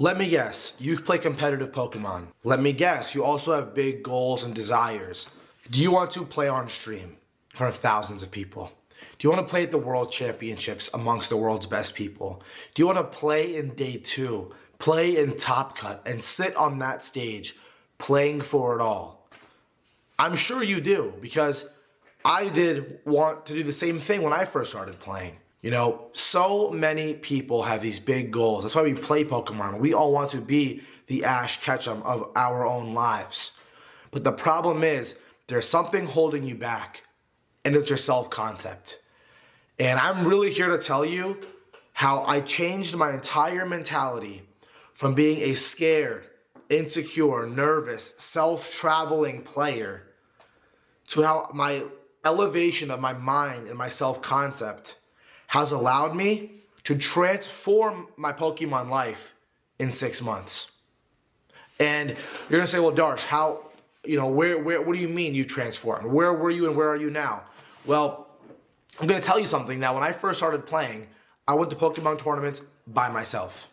Let me guess, you play competitive Pokemon. Let me guess, you also have big goals and desires. Do you want to play on stream in front of thousands of people? Do you want to play at the World Championships amongst the world's best people? Do you want to play in Day 2, play in Top Cut, and sit on that stage playing for it all? I'm sure you do, because I did want to do the same thing when I first started playing. You know, so many people have these big goals. That's why we play Pokemon. We all want to be the Ash Ketchum of our own lives. But the problem is, there's something holding you back, and it's your self-concept. And I'm really here to tell you how I changed my entire mentality from being a scared, insecure, nervous, self-traveling player to how my elevation of my mind and my self-concept has allowed me to transform my Pokemon life in 6 months. And you're gonna say, well, Darsh, how, what do you mean you transformed? Where were you and where are you now? Well, I'm gonna tell you something. Now, when I first started playing, I went to Pokemon tournaments by myself.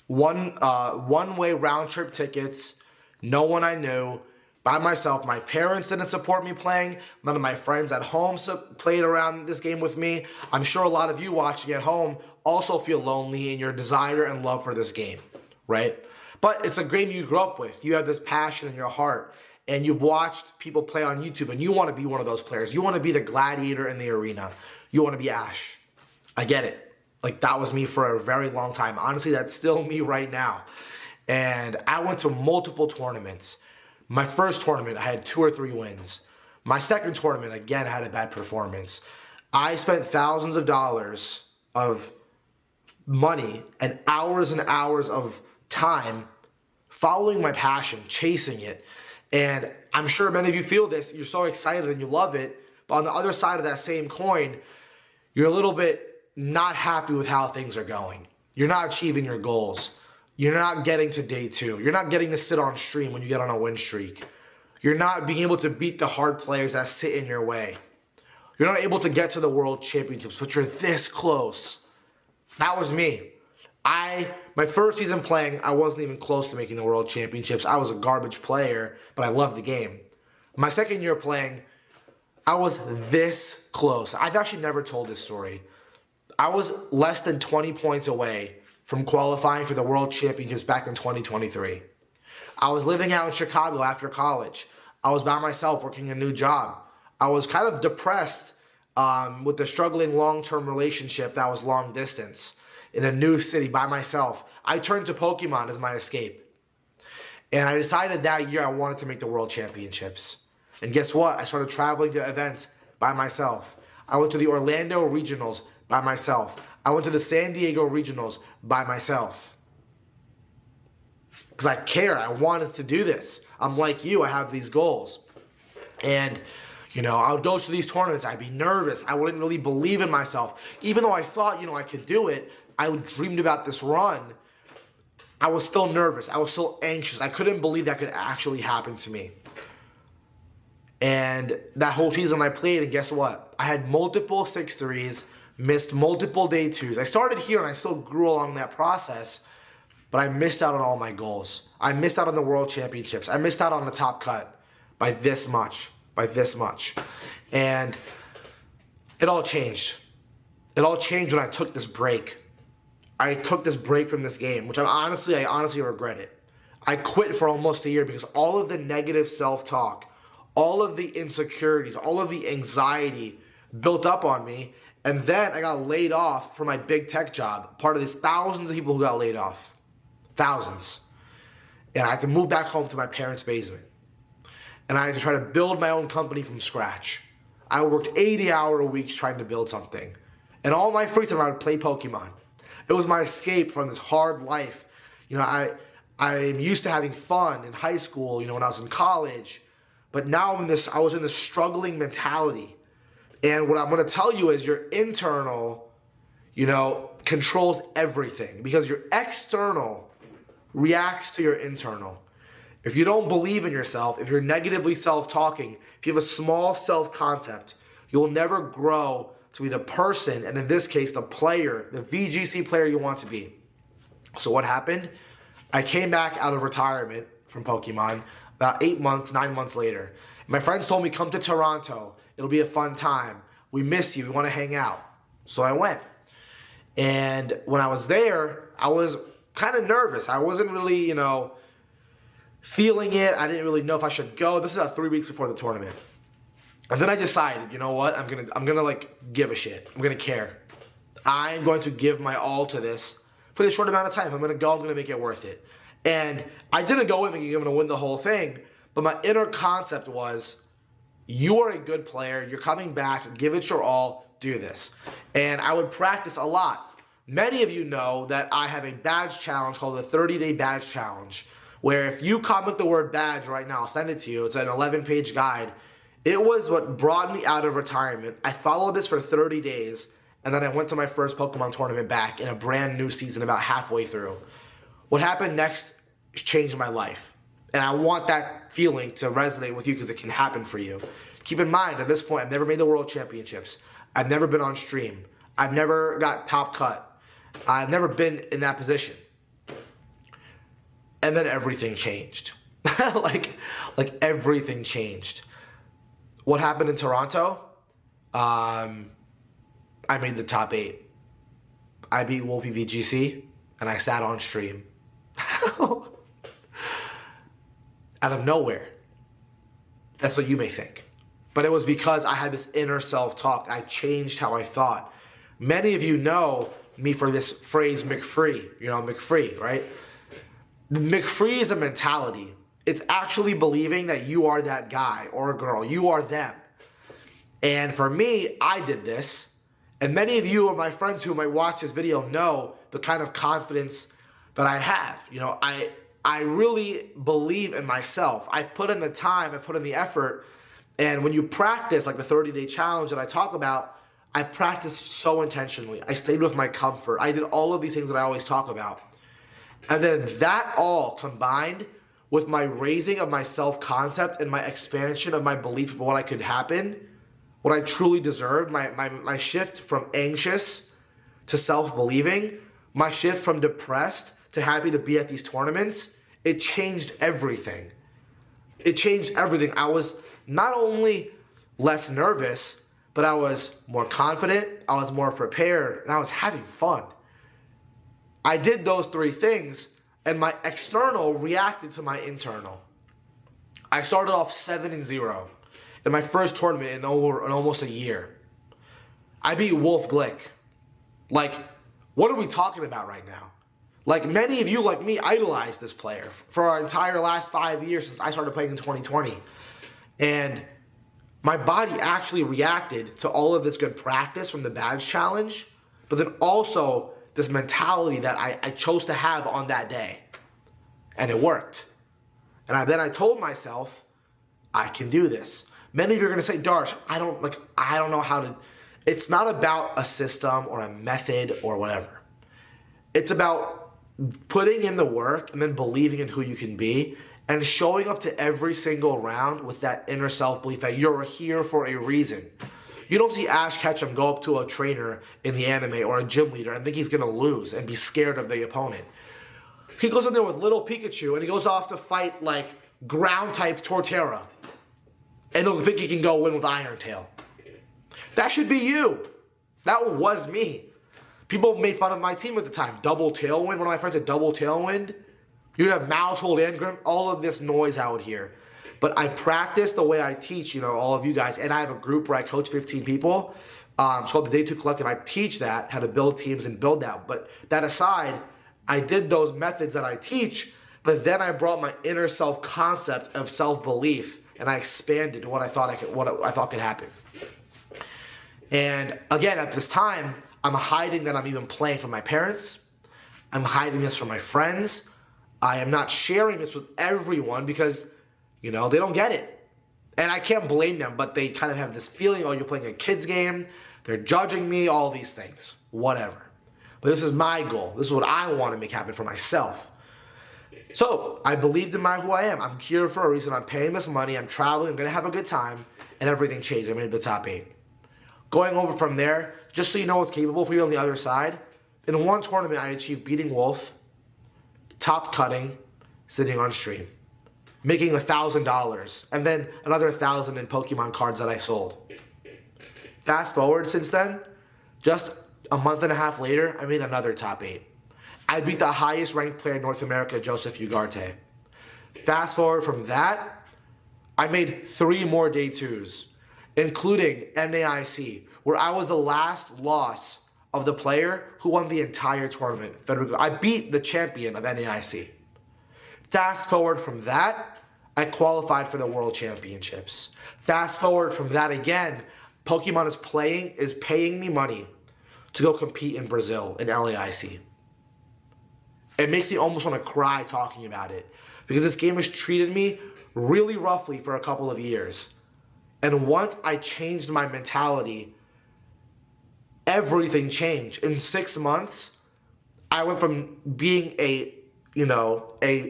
One-way round trip tickets, no one I knew, by myself. My parents didn't support me playing. None of my friends at home played around this game with me. I'm sure a lot of you watching at home also feel lonely in your desire and love for this game, right? But it's a game you grew up with. You have this passion in your heart, and you've watched people play on YouTube, and you want to be one of those players. You want to be the gladiator in the arena. You want to be Ash. I get it. Like, that was me for a very long time. Honestly, that's still me right now. And I went to multiple tournaments. My first tournament, I had 2 or 3 wins. My second tournament, again, I had a bad performance. I spent thousands of dollars of money and hours of time following my passion, chasing it. And I'm sure many of you feel this. You're so excited and you love it. But on the other side of that same coin, you're a little bit not happy with how things are going. You're not achieving your goals. You're not getting to Day 2. You're not getting to sit on stream when you get on a win streak. You're not being able to beat the hard players that sit in your way. You're not able to get to the World Championships, but you're this close. That was me. My first season playing, I wasn't even close to making the World Championships. I was a garbage player, but I loved the game. My second year playing, I was this close. I've actually never told this story. I was less than 20 points away from qualifying for the World Championships back in 2023. I was living out in Chicago after college. I was by myself working a new job. I was kind of depressed with a struggling long-term relationship that was long distance in a new city by myself. I turned to Pokemon as my escape. And I decided that year I wanted to make the World Championships. And guess what? I started traveling to events by myself. I went to the Orlando Regionals by myself. I went to the San Diego Regionals by myself. Because I care. I wanted to do this. I'm like you. I have these goals. And, I would go to these tournaments. I'd be nervous. I wouldn't really believe in myself. Even though I thought, I could do it. I dreamed about this run. I was still nervous. I was still anxious. I couldn't believe that could actually happen to me. And that whole season I played, and guess what? I had multiple 6-3s. Missed multiple Day 2s. I started here and I still grew along that process, but I missed out on all my goals. I missed out on the World Championships. I missed out on the Top Cut by this much. And it all changed. It all changed when I took this break. I took this break from this game, which I honestly regret it. I quit for almost a year because all of the negative self-talk, all of the insecurities, all of the anxiety built up on me. And then I got laid off from my big tech job, part of these thousands of people who got laid off. Thousands. And I had to move back home to my parents' basement. And I had to try to build my own company from scratch. I worked 80-hour weeks trying to build something. And all my free time I would play Pokemon. It was my escape from this hard life. I'm used to having fun in high school, when I was in college. But now I was in this struggling mentality. And what I'm going to tell you is your internal, controls everything. Because your external reacts to your internal. If you don't believe in yourself, if you're negatively self-talking, if you have a small self-concept, you'll never grow to be the person, and in this case, the player, the VGC player you want to be. So what happened? I came back out of retirement from Pokemon about 8 months, 9 months later. My friends told me, come to Toronto. It'll be a fun time. We miss you. We want to hang out. So I went. And when I was there, I was kind of nervous. I wasn't really, feeling it. I didn't really know if I should go. This is about 3 weeks before the tournament. And then I decided, you know what? I'm gonna like give a shit. I'm gonna care. I'm going to give my all to this for this short amount of time. If I'm gonna go, I'm gonna make it worth it. And I didn't go in thinking I'm gonna win the whole thing, but my inner concept was, you are a good player. You're coming back. Give it your all. Do this. And I would practice a lot. Many of you know that I have a badge challenge called the 30-day badge challenge, where if you comment the word badge right now, I'll send it to you. It's an 11-page guide. It was what brought me out of retirement. I followed this for 30 days, and then I went to my first Pokemon tournament back in a brand new season about halfway through. What happened next changed my life. And I want that feeling to resonate with you because it can happen for you. Keep in mind, at this point, I've never made the World Championships. I've never been on stream. I've never got top cut. I've never been in that position. And then everything changed. like everything changed. What happened in Toronto? I made the top 8. I beat Wolfie VGC, and I sat on stream. Out of nowhere. That's what you may think. But it was because I had this inner self-talk. I changed how I thought. Many of you know me for this phrase, McFree. McFree, right? McFree is a mentality. It's actually believing that you are that guy or girl. You are them. And for me, I did this. And many of you or my friends who might watch this video know the kind of confidence that I have. I really believe in myself. I put in the time, I put in the effort. And when you practice, like the 30-day challenge that I talk about, I practiced so intentionally. I stayed with my comfort. I did all of these things that I always talk about. And then that all combined with my raising of my self-concept and my expansion of my belief of what I could happen, what I truly deserved, my shift from anxious to self-believing, my shift from depressed to happy to be at these tournaments, it changed everything. It changed everything. I was not only less nervous, but I was more confident, I was more prepared, and I was having fun. I did those 3 things, and my external reacted to my internal. I started off 7-0 in my first tournament in almost a year. I beat Wolf Glick. What are we talking about right now? Many of you, like me, idolized this player for our entire last 5 years since I started playing in 2020. And my body actually reacted to all of this good practice from the badge challenge, but then also this mentality that I chose to have on that day. And it worked. And then I told myself, I can do this. Many of you are going to say, Darsh, I don't know how to. It's not about a system or a method or whatever. It's about putting in the work and then believing in who you can be and showing up to every single round with that inner self-belief that you're here for a reason. You don't see Ash Ketchum go up to a trainer in the anime or a gym leader and think he's going to lose and be scared of the opponent. He goes in there with little Pikachu and he goes off to fight ground-type Torterra. And he'll think he can go win with Iron Tail. That should be you. That was me. People made fun of my team at the time. Double Tailwind. One of my friends had Double Tailwind. You'd have Maushold and Grim. All of this noise out here. But I practice the way I teach, all of you guys. And I have a group where I coach 15 people. It's called the Day 2 Collective. I teach that, how to build teams and build that. But that aside, I did those methods that I teach. But then I brought my inner self-concept of self-belief. And I expanded what I thought could happen. And again, at this time, I'm hiding that I'm even playing from my parents. I'm hiding this from my friends. I am not sharing this with everyone because, they don't get it. And I can't blame them, but they kind of have this feeling, oh, you're playing a kid's game. They're judging me, all these things, whatever. But this is my goal. This is what I want to make happen for myself. So I believed in who I am. I'm here for a reason. I'm paying this money. I'm traveling. I'm going to have a good time. And everything changed. I made the top 8. Going over from there, just so you know what's capable for you on the other side, in one tournament I achieved beating Wolf, top cutting, sitting on stream, making $1,000, and then another 1,000 in Pokemon cards that I sold. Fast forward since then, just a month and a half later, I made another top 8. I beat the highest ranked player in North America, Joseph Ugarte. Fast forward from that, I made 3 more day 2s, including NAIC, where I was the last loss of the player who won the entire tournament. Federico, I beat the champion of NAIC. Fast forward from that, I qualified for the World Championships. Fast forward from that again, Pokemon is paying me money to go compete in Brazil in LAIC. It makes me almost want to cry talking about it because this game has treated me really roughly for a couple of years. And once I changed my mentality, everything changed. In 6 months, I went from being a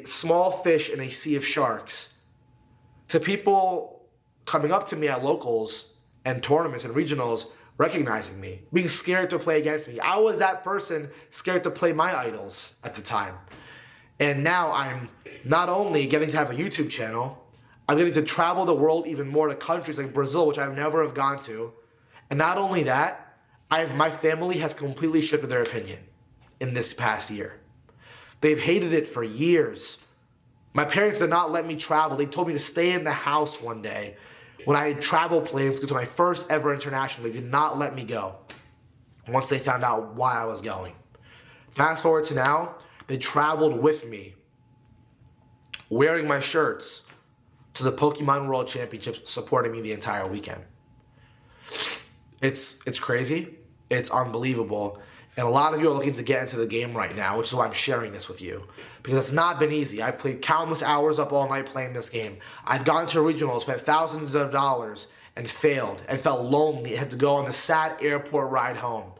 small fish in a sea of sharks to people coming up to me at locals and tournaments and regionals recognizing me, being scared to play against me. I was that person scared to play my idols at the time. And now I'm not only getting to have a YouTube channel, I'm getting to travel the world even more to countries like Brazil, which I never have gone to. And not only that, my family has completely shifted their opinion in this past year. They've hated it for years. My parents did not let me travel. They told me to stay in the house one day. When I had travel plans to go to my first ever international, they did not let me go once they found out why I was going. Fast forward to now, they traveled with me, wearing my shirts to the Pokemon World Championships, supporting me the entire weekend. It's crazy. It's unbelievable. And a lot of you are looking to get into the game right now, which is why I'm sharing this with you. Because it's not been easy. I've played countless hours up all night playing this game. I've gone to regionals, spent thousands of dollars, and failed, and felt lonely, and had to go on the sad airport ride home.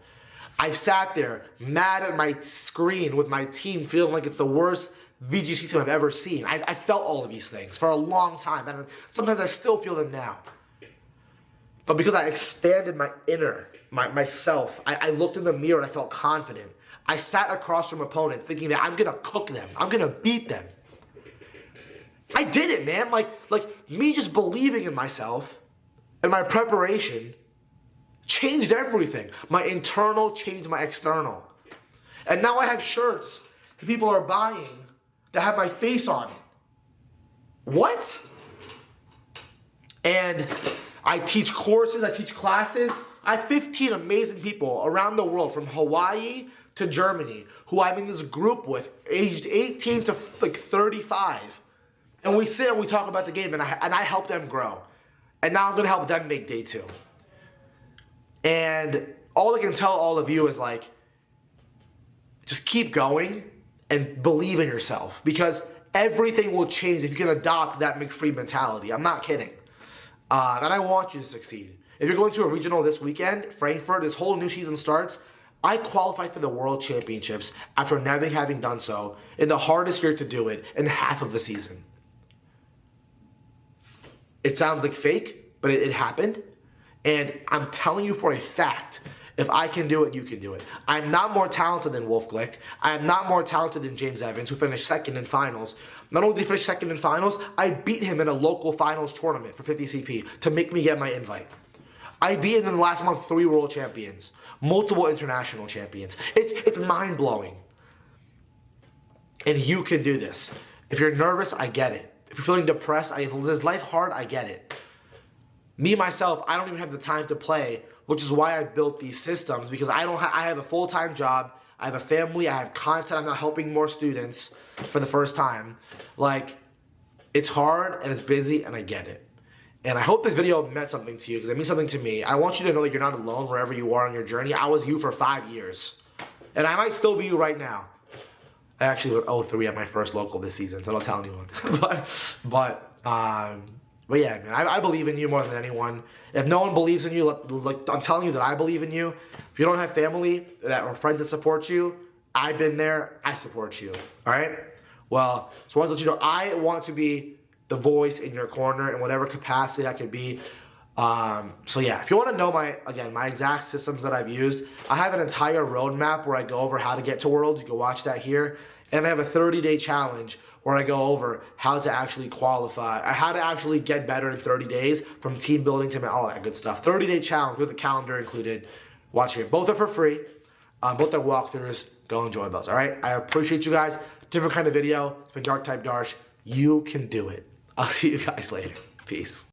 I've sat there, mad at my screen with my team, feeling like it's the worst VGC team I've ever seen. I felt all of these things for a long time, and sometimes I still feel them now. But because I expanded my inner, myself, I looked in the mirror and I felt confident. I sat across from opponents thinking that I'm going to cook them. I'm going to beat them. I did it, man. Like me just believing in myself and my preparation changed everything. My internal changed my external. And now I have shirts that people are buying that have my face on it. What? And I teach courses, I teach classes. I have 15 amazing people around the world, from Hawaii to Germany, who I'm in this group with, aged 18 to 35. And we sit and we talk about the game, and I help them grow. And now I'm going to help them make day 2. And all I can tell all of you is just keep going and believe in yourself, because everything will change if you can adopt that McFree mentality. I'm not kidding. And I want you to succeed. If you're going to a regional this weekend, Frankfurt, this whole new season starts, I qualified for the World Championships after never having done so in the hardest year to do it in half of the season. It sounds like fake, but it happened. And I'm telling you for a fact, if I can do it, you can do it. I'm not more talented than Wolf Glick. I am not more talented than James Evans, who finished second in finals. Not only did he finish second in finals, I beat him in a local finals tournament for 50 CP to make me get my invite. I beat him in the last month 3 world champions, multiple international champions. It's mind-blowing. And you can do this. If you're nervous, I get it. If you're feeling depressed, is life hard? I get it. Me, myself, I don't even have the time to play, which is why I built these systems, because I have a full-time job, I have a family, I have content, I'm not helping more students for the first time. It's hard and it's busy, and I get it. And I hope this video meant something to you, because it means something to me. I want you to know that you're not alone wherever you are on your journey. I was you for 5 years. And I might still be you right now. I actually went 0-3 at my first local this season, so don't tell anyone. But yeah, man, I believe in you more than anyone. If no one believes in you, I'm telling you that I believe in you. If you don't have family or friends that support you, I've been there. I support you. All right? Well, so I want to let you know, I want to be the voice in your corner in whatever capacity that could be. So yeah, if you want to know my exact systems that I've used, I have an entire roadmap where I go over how to get to Worlds. You can watch that here. And I have a 30-day challenge where I go over how to actually qualify, how to actually get better in 30 days from team building to all that good stuff. 30-day challenge with a calendar included. Watch here. Both are for free. Both are walkthroughs. Go enjoy those, all right? I appreciate you guys. Different kind of video. It's been Dark Type Darsh. You can do it. I'll see you guys later. Peace.